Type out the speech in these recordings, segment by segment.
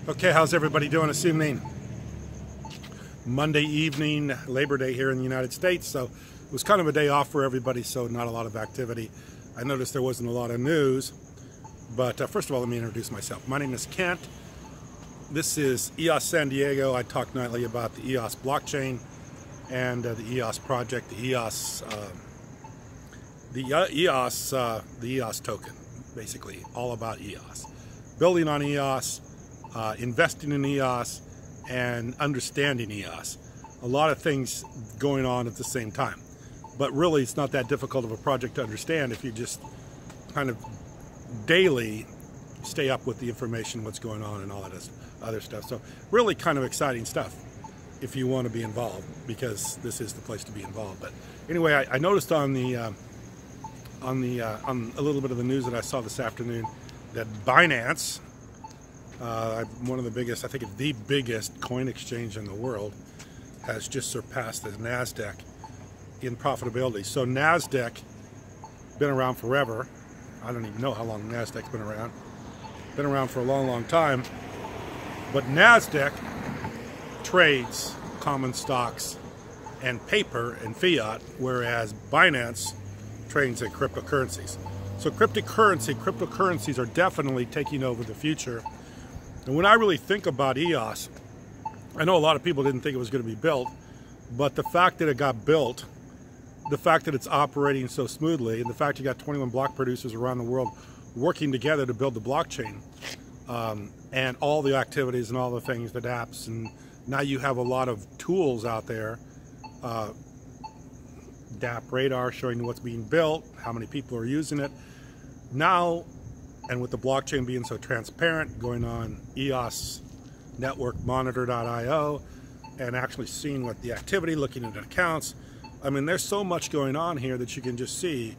Okay, how's everybody doing? Assuming Monday evening, Labor Day here in the United States, so it was kind of a day off for everybody, so not a lot of activity. I noticed there wasn't a lot of news, but first of all, let me introduce myself. My name is Kent. This is EOS San Diego. I talk nightly about the EOS blockchain and the EOS project, the EOS token, basically all about EOS. Building on EOS, investing in EOS, and understanding EOS. A lot of things going on at the same time. But really, it's not that difficult of a project to understand if you just kind of daily stay up with the information, what's going on, and all that other stuff. So really kind of exciting stuff if you want to be involved, because this is the place to be involved. But anyway, I noticed on a little bit of the news that I saw this afternoon that Binance, one of the biggest, I think it's the biggest coin exchange in the world, has just surpassed the NASDAQ in profitability. So NASDAQ, been around forever. I don't even know how long NASDAQ's been around. Been around for a long, long time. But NASDAQ trades common stocks and paper and fiat, whereas Binance trades in cryptocurrencies. So cryptocurrencies are definitely taking over the future. And when I really think about EOS, I know a lot of people didn't think it was going to be built, but the fact that it got built, the fact that it's operating so smoothly, and the fact you got 21 block producers around the world working together to build the blockchain, and all the activities and all the things, the apps, and now you have a lot of tools out there, DApp radar showing you what's being built, how many people are using it. Now, and with the blockchain being so transparent, going on EOS Network Monitor.io and actually seeing what the activity, looking at accounts. I mean, there's so much going on here that you can just see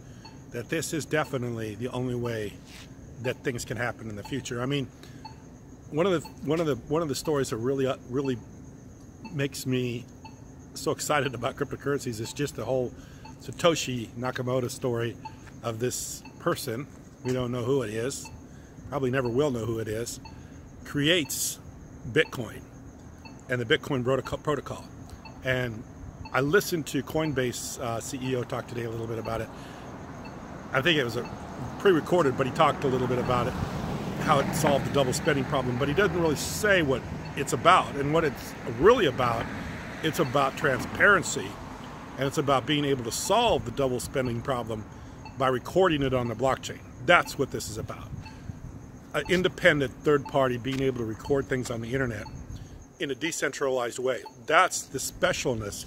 that this is definitely the only way that things can happen in the future. I mean, one of the stories that really makes me so excited about cryptocurrencies is just the whole Satoshi Nakamoto story of this person. We don't know who it is, probably never will know who it is, creates Bitcoin and the Bitcoin protocol. And I listened to Coinbase CEO talk today a little bit about it. I think it was pre-recorded, but he talked a little bit about it, how it solved the double spending problem, but he doesn't really say what it's about. And what it's really about, it's about transparency, and it's about being able to solve the double spending problem by recording it on the blockchain. That's what this is about. An independent third party being able to record things on the internet in a decentralized way. That's the specialness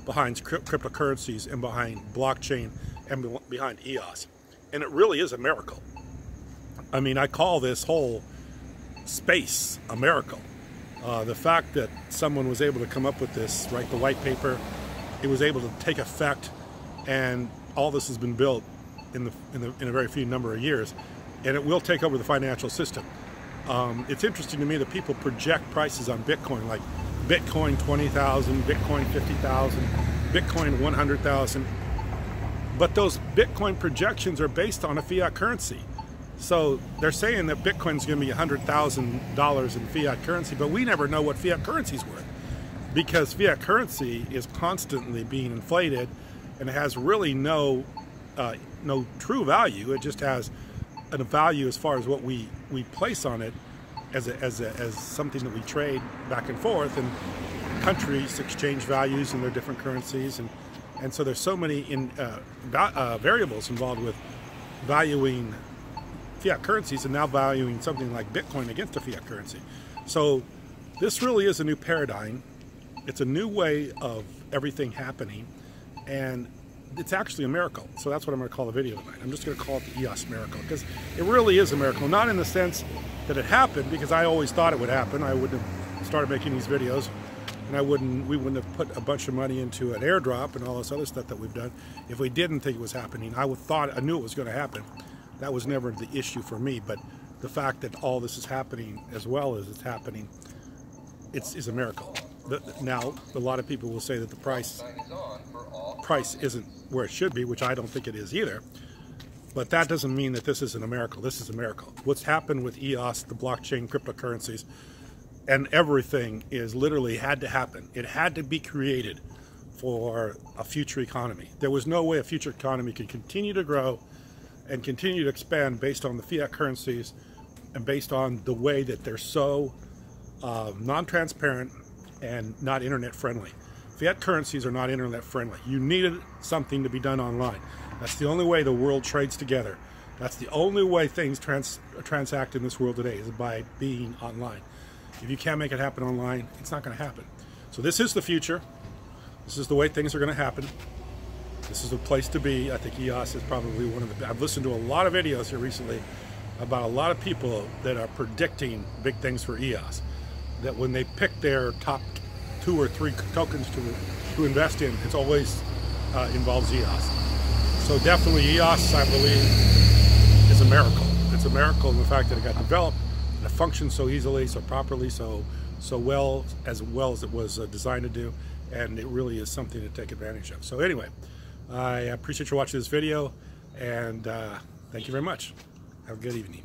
behind cryptocurrencies and behind blockchain and behind EOS. And it really is a miracle. I mean, I call this whole space a miracle. The fact that someone was able to come up with this, write the white paper, it was able to take effect, and all this has been built in a very few number of years, and it will take over the financial system. It's interesting to me that people project prices on Bitcoin, like Bitcoin 20,000, Bitcoin 50,000, Bitcoin 100,000, but those Bitcoin projections are based on a fiat currency. So they're saying that Bitcoin's going to be $100,000 in fiat currency, but we never know what fiat currency's worth, because fiat currency is constantly being inflated, and it has really no true value. It just has a value as far as what we place on it as something that we trade back and forth, and countries exchange values in their different currencies, and so there's so many variables involved with valuing fiat currencies, and now valuing something like Bitcoin against a fiat currency. So this really is a new paradigm. It's a new way of everything happening, and it's actually a miracle. So that's what I'm going to call the video tonight. I'm just going to call it the EOS Miracle, because it really is a miracle. Not in the sense that it happened, because I always thought it would happen. I wouldn't have started making these videos, and we wouldn't have put a bunch of money into an airdrop and all this other stuff that we've done if we didn't think it was happening. I knew it was going to happen. That was never the issue for me, but the fact that all this is happening as well as it's happening, it's a miracle. Now, a lot of people will say that the price isn't where it should be, which I don't think it is either. But that doesn't mean that this isn't a miracle. This is a miracle. What's happened with EOS, the blockchain, cryptocurrencies, and everything is literally had to happen. It had to be created for a future economy. There was no way a future economy could continue to grow and continue to expand based on the fiat currencies and based on the way that they're so non-transparent and not internet friendly. Fiat currencies are not internet friendly. You needed something to be done online. That's the only way the world trades together. That's the only way things transact in this world today, is by being online. If you can't make it happen online, it's not going to happen. So this is the future. This is the way things are going to happen. This is the place to be. I think EOS is probably one of the... I've listened to a lot of videos here recently about a lot of people that are predicting big things for EOS. That when they pick their top 2 or 3 tokens to invest in, it's always involves EOS. So definitely EOS, I believe, is a miracle. It's a miracle in the fact that it got developed and it functions so easily, so properly, so well as it was designed to do, and it really is something to take advantage of. So anyway, I appreciate you watching this video, and thank you very much. Have a good evening.